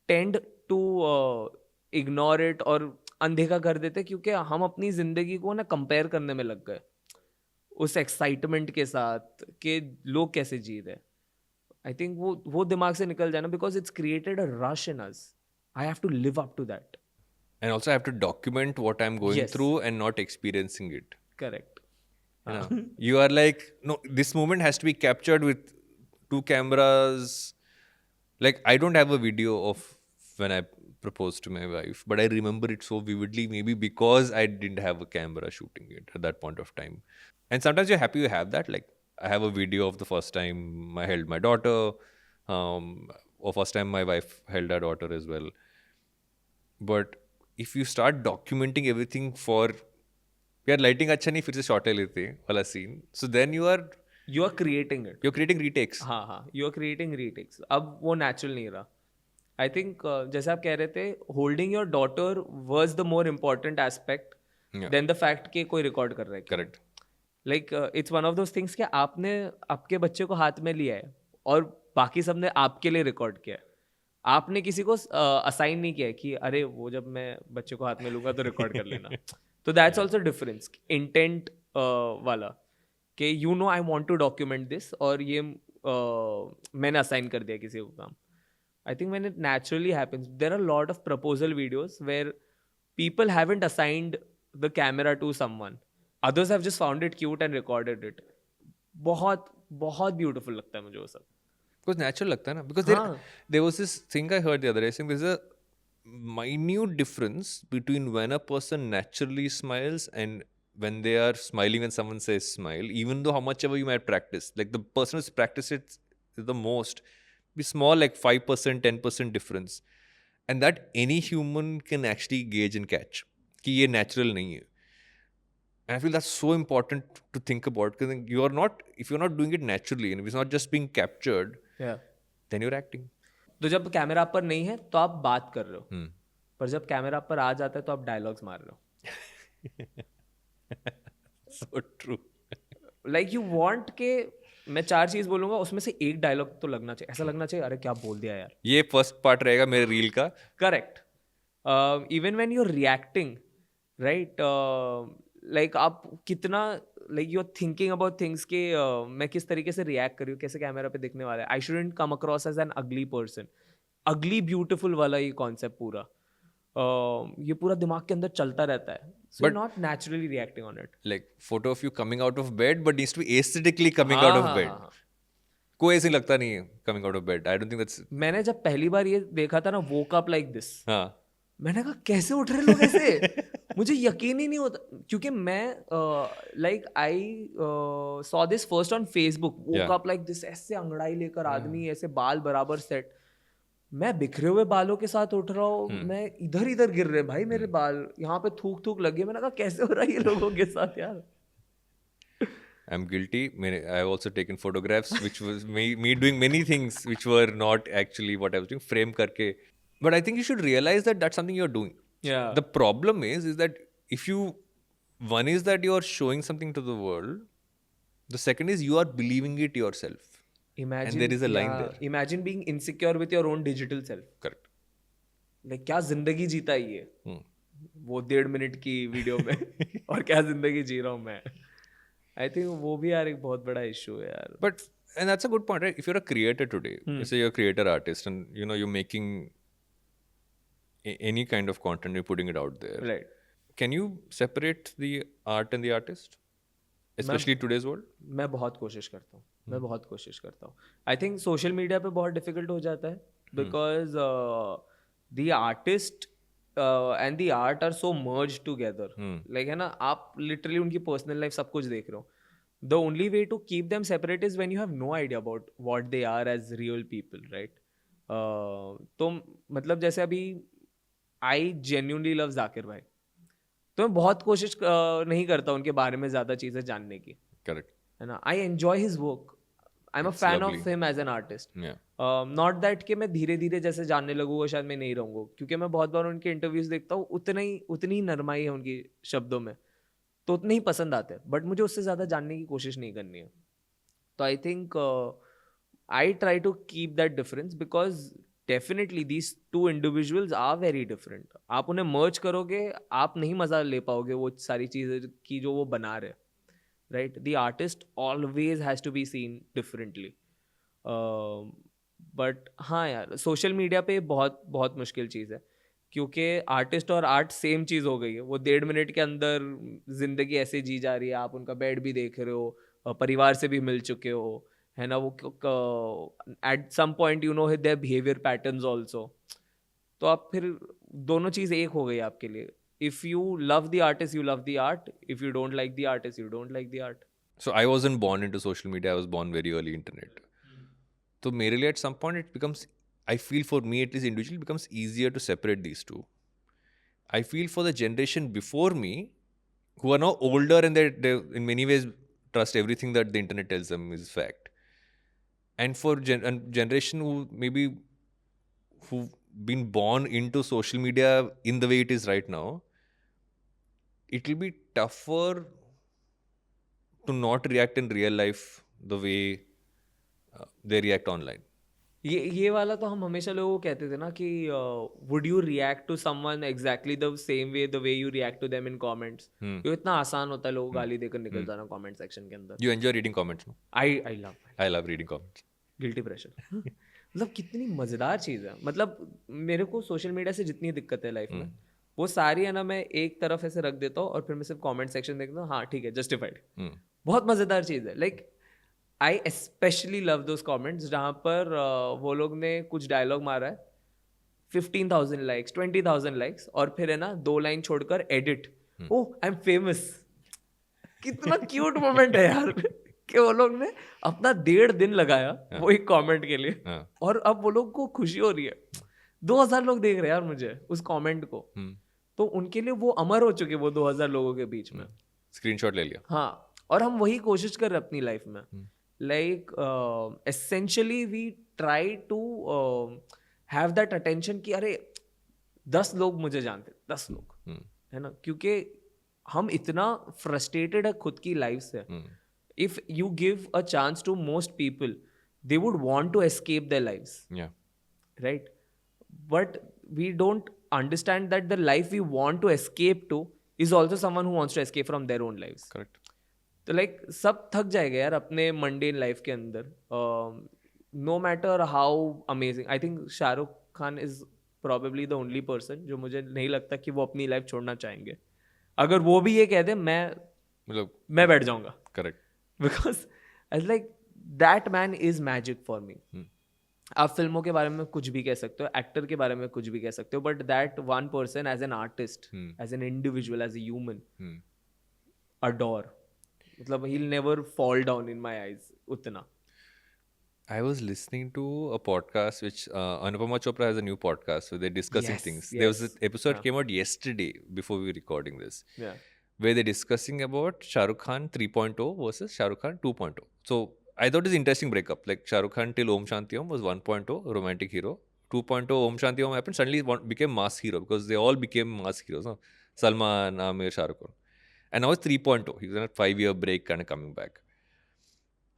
tend to ignore it और अनदेखा कर देते, क्योंकि हम अपनी जिंदगी को ना कंपेयर करने में लग गए उस एक्साइटमेंट के साथ कि लोग कैसे जी रहे. आई थिंक वो दिमाग से निकल जाना, because it's created a rush in us. I have to live up to that. And also I have to document what I'm going Yes. through and not experiencing it. Correct. You know, you are like, no, this moment has to be captured with 2 cameras. Like, I don't have a video of when I proposed to my wife, but I remember it so vividly, maybe because I didn't have a camera shooting it at that point of time. And sometimes you're happy you have that. Like, I have a video of the first time I held my daughter, or first time my wife held her daughter as well. But if you start documenting everything for, यार lighting अच्छा नहीं, फिर से shot ले लेते हैं वाला scene, so then you are creating it. Creating retakes. हाँ, यू आर क्रिएटिंग रीटेक्स. अब वो नेचुरल नहीं रहा. आई थिंक जैसे आप कह रहे थे, holding your daughter was the more important aspect then the fact कि कोई रिकॉर्ड कर रहा है. Correct. Like it's one of those things कि आपने आपके बच्चे को हाथ में लिया है और बाकी सब ने आपके लिए रिकॉर्ड किया है. आपने किसी को असाइन नहीं किया है कि अरे वो जब मैं बच्चे को हाथ में लूंगा तो रिकॉर्ड कर लेना. तो दैट्स ऑल्सो डिफरेंस इंटेंट वाला, कि you know I want to document this, और ये मैंने असाइन कर दिया किसी को काम. I think when it naturally happens, there are a lot of proposal videos where people haven't assigned the camera to someone. Others have just found it cute and recorded it. बहुत बहुत beautiful लगता है मुझे वो सब. Because natural लगता है ना. Because there was this thing I heard the other day saying there's a minute difference between when a person naturally smiles and when they are smiling when someone says smile, even though how much ever you might practice. Like the person who's practiced it the most, be small, like 5%, 10% difference. And that any human can actually gauge and catch. कि ये natural नहीं है. And I feel that's so important to think about, because if you're not doing it naturally and if it's not just being captured, then you're acting. तो जब camera पर नहीं है तो आप बात कर रहे हो, पर जब कैमरा पर आ जाता है तो आप डायलॉग्स मार रहे हो. So true. Like you want के मैं 4 चीज बोलूंगा, उसमें से एक डायलॉग तो लगना चाहिए, ऐसा लगना चाहिए अरे क्या बोल दिया यार. ये फर्स्ट पार्ट रहेगा मेरे रील का. Correct. Even when you are reacting, right, like आप कितना like you are thinking about things के मैं किस तरीके से रिएक्ट करूँ, कैसे कैमरा पे दिखने वाला है. I shouldn't come across as an ugly person. Ugly beautiful वाला ये कॉन्सेप्ट पूरा ये पूरा दिमाग के अंदर चलता रहता है. So you're not naturally reacting on it. Like photo of you coming out of bed, but needs to be aesthetically coming out of bed. कोई ऐसे लगता नहीं है coming out of bed. I don't think that's. मैंने जब पहली बार ये देखा था ना, वोक अप लाइक दिस, हाँ. मैंने कहा कैसे उठ रहे लोग ऐसे. मुझे यकीन ही नहीं होता, क्योंकि मैं like I saw this first on Facebook. Woke Yeah. Up like this, ऐसे अंगड़ाई लेकर आदमी, ऐसे बाल बराबर सेट. मैं बिखरे हुए बालों के साथ उठ रहा हूँ, मैं इधर इधर गिर रहे भाई मेरे बाल, यहाँ पे थूक थूक लगे. मैंने कहा कैसे हो रहा है ये लोगों के साथ यार. I'm guilty. I have also taken photographs, which was me doing many things which were not actually what I was doing, frame karke. But I think you should realize that that's something you're doing. Yeah. The problem is that if you, one is that you are showing something to the world. The second is you are believing it yourself. Imagine, And there is a line there. Imagine being insecure with your own digital self. Correct. Like क्या जिंदगी जीता है ये, वो 1.5 minute की video में, और क्या जिंदगी जी रहा हूँ मैं. आई थिंक वो भी यार एक बहुत बड़ा इशू है यार. But and that's a good point, right? If you're a creator today, let's say you're a creator artist, and you know you're making any kind of content, you're putting it out there. Right. Can you separate the art and the artist, especially today's world? मैं बहुत कोशिश करता हूँ, मैं बहुत कोशिश करता हूँ. आई थिंक सोशल मीडिया पे बहुत डिफिकल्ट हो जाता है, because the artist and the art are so merge together. Like है ना, आप लिटरली उनकी पर्सनल लाइफ सब कुछ देख रहे हो. The only way to keep them separate is when you have no idea about what they are as real people, right. तो मतलब जैसे अभी आई जेन्युइनली लव जाकिर भाई, तो मैं बहुत कोशिश नहीं करता उनके बारे में ज़्यादा चीज़ें जानने की. Correct. है ना. I enjoy his work, I am a fan of him as an artist. Yeah. Not that कि मैं धीरे धीरे जैसे जानने लगूंगा शायद मैं नहीं रहूँगा, क्योंकि मैं बहुत बार उनके इंटरव्यूज देखता हूँ, उतनी ही नरमाई है उनकी शब्दों में, तो उतने ही पसंद आते हैं, बट मुझे उससे ज़्यादा जानने की कोशिश नहीं करनी है. तो I think I try to keep that difference, because definitely these two individuals are very different. आप उन्हें मर्ज करोगे, आप नहीं मज़ा ले पाओगे वो सारी चीज़ें की जो वो बना रहे. Right. The artist always has to be seen differently. But हाँ यार, सोशल मीडिया पे बहुत बहुत मुश्किल चीज़ है, क्योंकि आर्टिस्ट और आर्ट सेम चीज़ हो गई है. वो 1.5 मिनट के अंदर ज़िंदगी ऐसे जी जा रही है, आप उनका बेड भी देख रहे हो, परिवार से भी मिल चुके हो, है ना. वो at some point you know their behaviour patterns also. तो आप फिर दोनों चीज़ एक हो गई आपके लिए. If you love the artist, you love the art. If you don't like the artist, you don't like the art. So I wasn't born into social media. I was born very early internet. So मेरे लिए at some point it becomes, I feel for me at least individually, it becomes easier to separate these two. I feel for the generation before me, who are now older and they in many ways trust everything that the internet tells them is fact. And for generation who maybe who've been born into social media in the way it is right now, it will be tougher to not react in real life the way they react online. ये वाला तो हम हमेशा लोगों को कहते थे ना कि would you react to someone exactly the same way the way you react to them in comments. ये इतना आसान होता है लोगों को गाली देकर निकल जाना कमेंट सेक्शन के अंदर. You enjoy reading comments, no? I I love reading comments. Guilty pressure. मतलब कितनी मज़ेदार चीज़ है. मतलब मेरे को सोशल मीडिया से जितनी दिक्कत है लाइफ में, वो सारी है ना, मैं एक तरफ ऐसे रख देता हूँ और फिर मैं सिर्फ कमेंट सेक्शन देखता हूँ. हाँ ठीक है, जस्टिफाइड. बहुत मज़ेदार चीज़ है. Like I specially love those comments जहाँ पर वो लोग ने कुछ डायलॉग मारा है, 15,000 लाइक्स, 20,000 लाइक्स, और फिर है ना 2 लाइन छोड़कर edit, oh I am famous. कितना क्यूट मोमेंट है यार कि वो लोग ने अपना 1.5 दिन लगाया वो एक कमेंट के लिए, और अब वो लोग को खुशी हो रही है. 2,000 लोग देख रहे हैं यार मुझे उस कमेंट को. तो उनके लिए वो अमर हो चुके वो 2,000 लोगों के बीच में. स्क्रीनशॉट ले लिया. हाँ, और हम वही कोशिश कर रहे हैं अपनी लाइफ में. Like essentially we try to have that attention कि अरे 10 लोग मुझे जानते, 10 लोग, है ना. क्योंकि हम इतना फ्रस्ट्रेटेड है खुद की लाइफ से. If you give a chance to most people, they would want to escape their lives, right. But we don't understand that the life we want to escape to is also someone who wants to escape from their own lives. Correct. तो like सब थक जाएगा यार अपने mundane life के अंदर. No matter how amazing, I think Shahrukh Khan is probably the only person जो मुझे नहीं लगता कि वो अपनी लाइफ छोड़ना चाहेंगे. अगर वो भी ये कह दे मैं बैठ जाऊंगा. Correct. Because like that man is magic for me. आप फिल्मों के बारे में कुछ भी कह सकते हो, एक्टर के बारे में कुछ भी कह सकते हो, but that one person as an artist, as an individual, as a human, adore. मतलब he'll never fall down in my eyes उतना. I was listening to a podcast which Anupama Chopra has a new podcast where they're discussing Yes, things. There was an yes. episode came out yesterday before we were recording this, Yeah. where they're discussing about Shah Rukh Khan 3.0 versus Shah Rukh Khan 2.0. So I thought it's interesting breakup. Like Shah Rukh Khan till Om Shanti Om was 1.0 romantic hero. 2.0 Om Shanti Om happened, suddenly became mass hero because they all became mass heroes. No? Salman, Amir, Shah Rukh Khan. And now it's 3.0. He's on a 5-year break kind of coming back.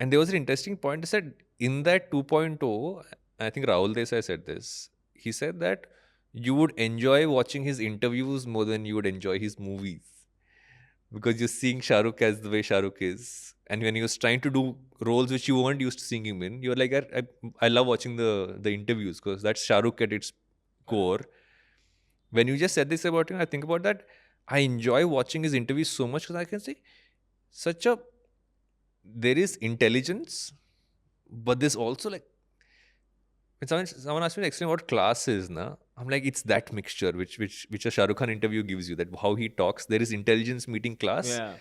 And there was an interesting point. He said in that 2.0, I think Rahul Desai said this. He said that you would enjoy watching his interviews more than you would enjoy his movies. Because you're seeing Shah Rukh as the way Shah Rukh is. And when he was trying to do roles which you weren't used to seeing him in, you're like, I love watching the interviews because that's Shah Rukh at its core. When you just said this about him, I think about that. I enjoy watching his interviews so much because I can see there is intelligence, but there's also like, when someone asked me to explain what class is, I'm like, it's that mixture which a Shah Rukh Khan interview gives you, that how he talks, there is intelligence meeting class. Yeah.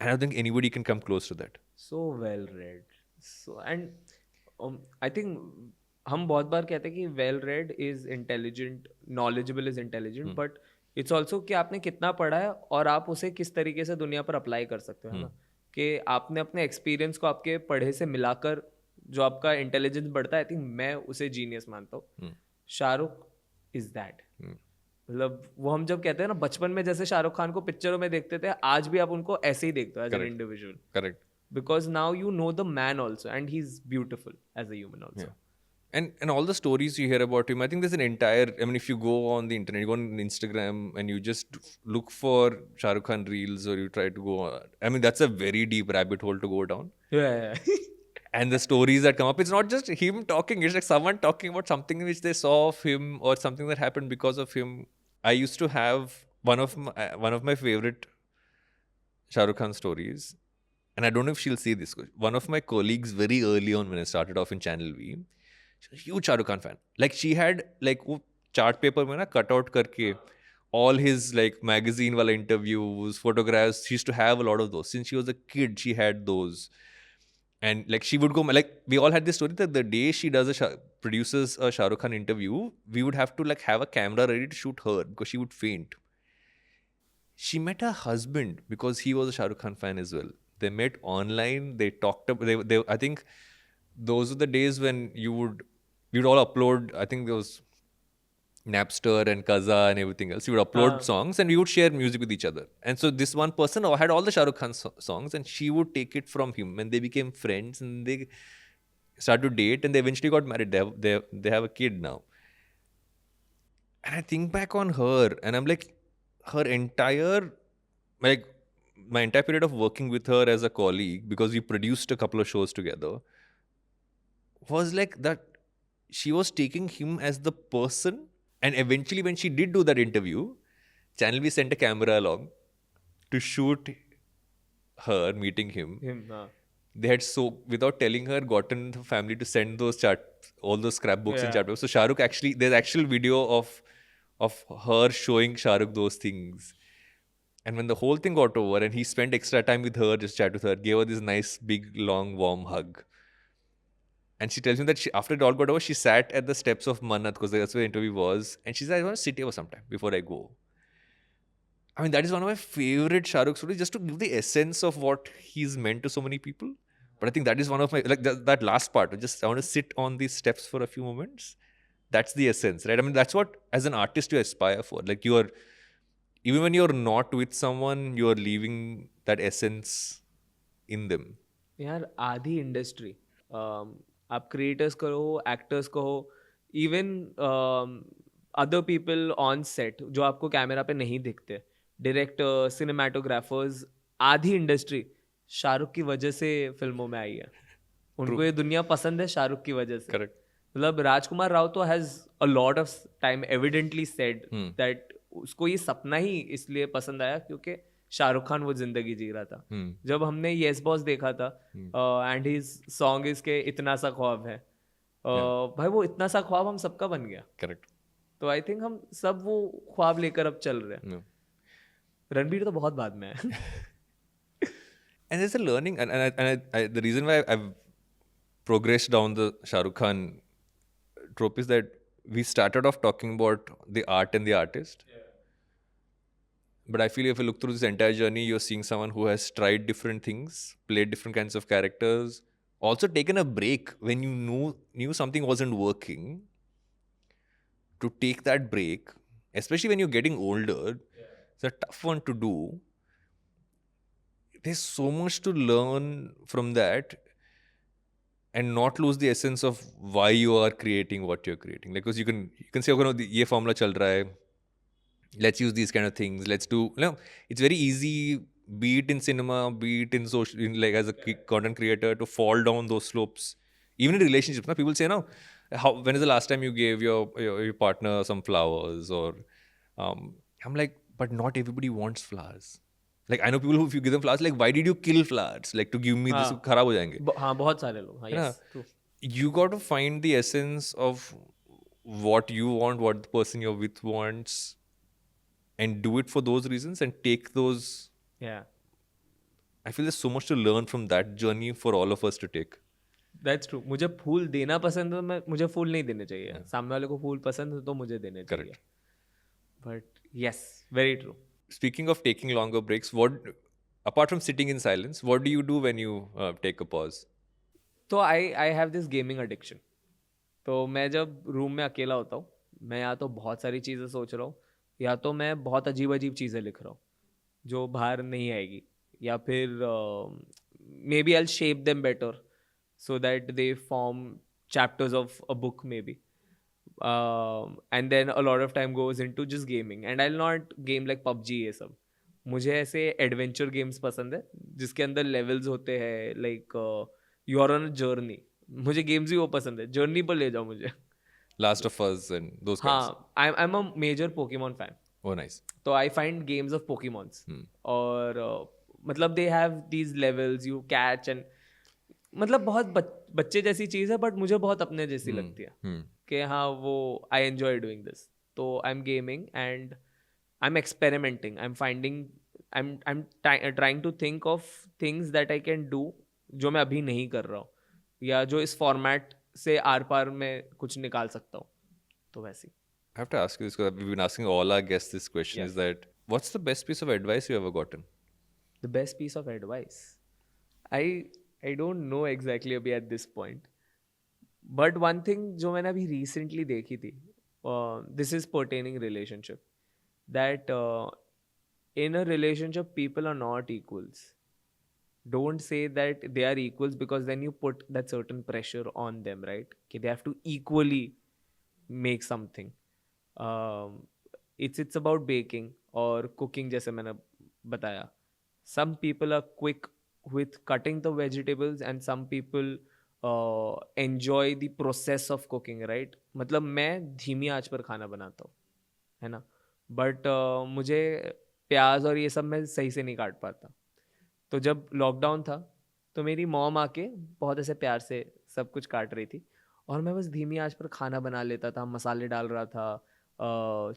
I don't think anybody can come close to that. So well read. So and I think हम बहुत बार कहते हैं कि well read is intelligent, knowledgeable is intelligent, but it's also कि आपने कितना पढ़ा है और आप उसे किस तरीके से दुनिया पर अप्लाई कर सकते हो, है ना. कि आपने अपने एक्सपीरियंस को आपके पढ़े से मिलाकर जो आपका इंटेलिजेंस बढ़ता है, आई थिंक मैं उसे जीनियस मानता हूँ. Shahrukh is that. मतलब वो हम जब कहते हैं ना बचपन में जैसे शाहरुख खान को पिक्चरों में देखते थे, आज भी आप उनको ऐसे ही देखते हो as an individual. Correct. Because now you know the man also, and he's beautiful as a human also. Yeah. And all the stories you hear about him, I think there's an entire, I mean, if you go on the internet, you go on Instagram and you just look for Shah Rukh Khan reels, or you try to go on, I mean, that's a very deep rabbit hole to go down. Yeah. And the stories that come up, it's not just him talking, it's like someone talking about something which they saw of him or something that happened because of him. I used to have one of my favorite Shah Rukh Khan stories, and I don't know if she'll see this. One of my colleagues very early on when I started off in Channel V, she was a huge Shah Rukh Khan fan. Like she had like वो chart paper में ना cut out करके all his like magazine wala interviews, photographs. She used to have a lot of those. Since she was a kid, she had those. And like she would go, like we all had this story that the day she produces a Shah Rukh Khan interview, we would have to like have a camera ready to shoot her because she would faint. She met her husband because he was a Shah Rukh Khan fan as well. They met online. They talked about. They I think those were the days when we'd all upload. I think there was Napster and Kaza and everything else. We would upload songs and we would share music with each other. And so this one person had all the Shah Rukh Khan songs, and she would take it from him, and they became friends and they started to date, and they eventually got married. They have a kid now. And I think back on her and I'm like, her entire, like my entire period of working with her as a colleague, because we produced a couple of shows together, was like that she was taking him as the person. And eventually when she did do that interview, Channel V sent a camera along to shoot her meeting him. They had, so without telling her, gotten the family to send those all those scrapbooks and chat books. So Shah Rukh actually, there's actual video of her showing Shah Rukh those things. And when the whole thing got over and he spent extra time with her, just chat with her, gave her this nice, big, long, warm hug. And she tells me that after it all got over, she sat at the steps of Mannat, because that's where the interview was. And she said, I want to sit here for some time before I go. I mean, that is one of my favorite Shah Rukh stories, just to give the essence of what he's meant to so many people. But I think that is one of my, like that last part, I want to sit on these steps for a few moments. That's the essence, right? I mean, that's what, as an artist, you aspire for. Like even when you're not with someone, you're leaving that essence in them. यार आधी industry, आप creators कहो, actors कहो, even other people on set जो आपको camera पे नहीं दिखते, डायरेक्टर, सिनेमाटोग्राफर्स, आधी इंडस्ट्री शाहरुख की वजह से फिल्मों में आई है. उनको ये दुनिया पसंद है शाहरुख की वजह से. Correct. मतलब राजकुमार राव तो has a lot of time evidently said that उसको ये सपना ही इसलिए पसंद आया क्योंकि शाहरुख खान वो जिंदगी जी रहा था. जब हमने यस बॉस देखा था एंड हिज सॉन्ग इसके इतना सा ख्वाब है, भाई वो इतना सा ख्वाब हम सबका बन गया. Correct. तो आई थिंक हम सब वो ख्वाब लेकर अब चल रहे हैं. No. रणबीर तो बहुत बाद में है. And there's a learning, and the reason why I've progressed down the Shah Rukh Khan trope is that we started off talking about the art and the artist. But I feel if you look through this entire journey, you're seeing someone who has tried different things, played different kinds of characters, also taken a break when you knew something wasn't working. To take that break, especially when you're getting older, it's a tough one to do. There's so much to learn from that and not lose the essence of why you are creating what you're creating. Like, because you can say, okay, no, ये formula चल रहा है. Let's use these kind of things. Let's do. No, it's very easy, be it in cinema, be it in social, like as a content creator, to fall down those slopes. Even in relationships, now people say, "No, when is the last time you gave your partner some flowers?" Or I'm like, but not everybody wants flowers. Like I know people who, if you give them flowers, like, why did you kill flowers? Like to give me this, खराब हो जाएंगे. हाँ, बहुत सारे लोग. हाँ, yes, true. You got to find the essence of what you want, what the person you're with wants, and do it for those reasons and take those. Yeah. I feel there's so much to learn from that journey for all of us to take. That's true. मुझे फूल देना पसंद है, मुझे फूल नहीं देने चाहिए. सामने वाले को फूल पसंद है तो मुझे देने चाहिए. Correct. But yes, very true. Speaking of taking longer breaks, what, apart from sitting in silence, what do you do when you take a pause? तो I have this gaming addiction. तो मैं जब रूम में अकेला होता हूँ, मैं या तो बहुत सारी चीज़ें सोच रहा हूँ, या तो मैं बहुत अजीब अजीब चीज़ें लिख रहा हूँ जो बाहर नहीं आएगी, या फिर maybe I shape them better so that they form chapters of a book maybe, and then a lot of time goes into just gaming, and I'll not game like PUBG ये सब. मुझे ऐसे adventure games पसंद है जिसके अंदर levels होते हैं, like you are on a journey. मुझे गेम्स ही वो पसंद है, जर्नी पर ले जाओ मुझे. Last of Us and those kinds. हाँ, I'm a major Pokemon fan. Oh, nice. तो I find games of Pokemons और मतलब they have these levels you catch, and मतलब बहुत बच्चे जैसी चीज़ है, बट मुझे बहुत अपने जैसी लगती है कि हाँ वो आई एन्जॉय डूइंग दिस. तो I am gaming and I am experimenting, I am finding, I am trying to think of things that I can do जो मैं अभी नहीं कर रहा हूँ, या जो इस फॉर्मेट से आर पार में कुछ निकाल सकता हूँ. तो वैसे I have to ask you this because we've been asking all our guests this question. Yeah. Is that what's the best piece of advice you ever gotten? the best piece of advice, I don't know exactly अभी at this point, but one thing जो मैंने अभी recently देखी थी, this is pertaining relationship, that in a relationship people are not equals. Don't say that they are equals, because then you put that certain pressure on them, right? Okay, they have to equally make something. It's about baking or cooking, जैसे मैंने बताया. Some people are quick with cutting the vegetables, and some people enjoy the process of cooking, right? मतलब मैं धीमी आंच पर खाना बनाता हूँ, है ना, बट मुझे प्याज और ये सब मैं सही से नहीं काट पाता. तो जब लॉकडाउन था तो मेरी मॉम आके बहुत ऐसे प्यार से सब कुछ काट रही थी, और मैं बस धीमी आंच पर खाना बना लेता था, मसाले डाल रहा था,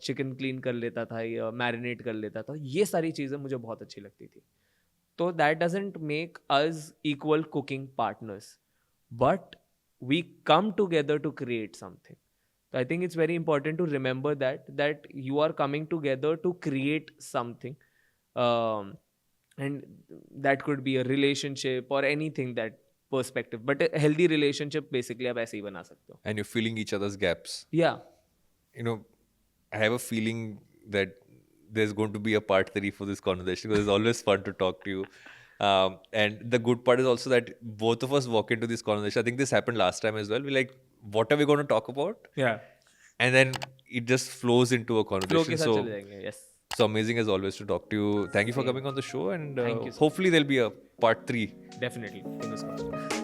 चिकन क्लीन कर लेता था, या मैरिनेट कर लेता था. ये सारी चीज़ें मुझे बहुत अच्छी लगती थी. तो that doesn't make us equal cooking partners, but we come together to create something. So I think it's very important to remember that you are coming together to create something, and that could be a relationship or anything, that perspective. But a healthy relationship basically आप ऐसे ही बना सकते हो. And you're filling each other's gaps. Yeah. You know, I have a feeling that there's going to be a part 3 for this conversation because it's always fun to talk to you. And the good part is also that both of us walk into this conversation. I think this happened last time as well. We're like, what are we going to talk about? Yeah. And then it just flows into a Flow conversation. के साथ चले जाएंगे. Yes. So amazing as always to talk to you. Thank you for coming on the show, and Thank you so hopefully there'll be a part 3. Definitely. Fingers crossed.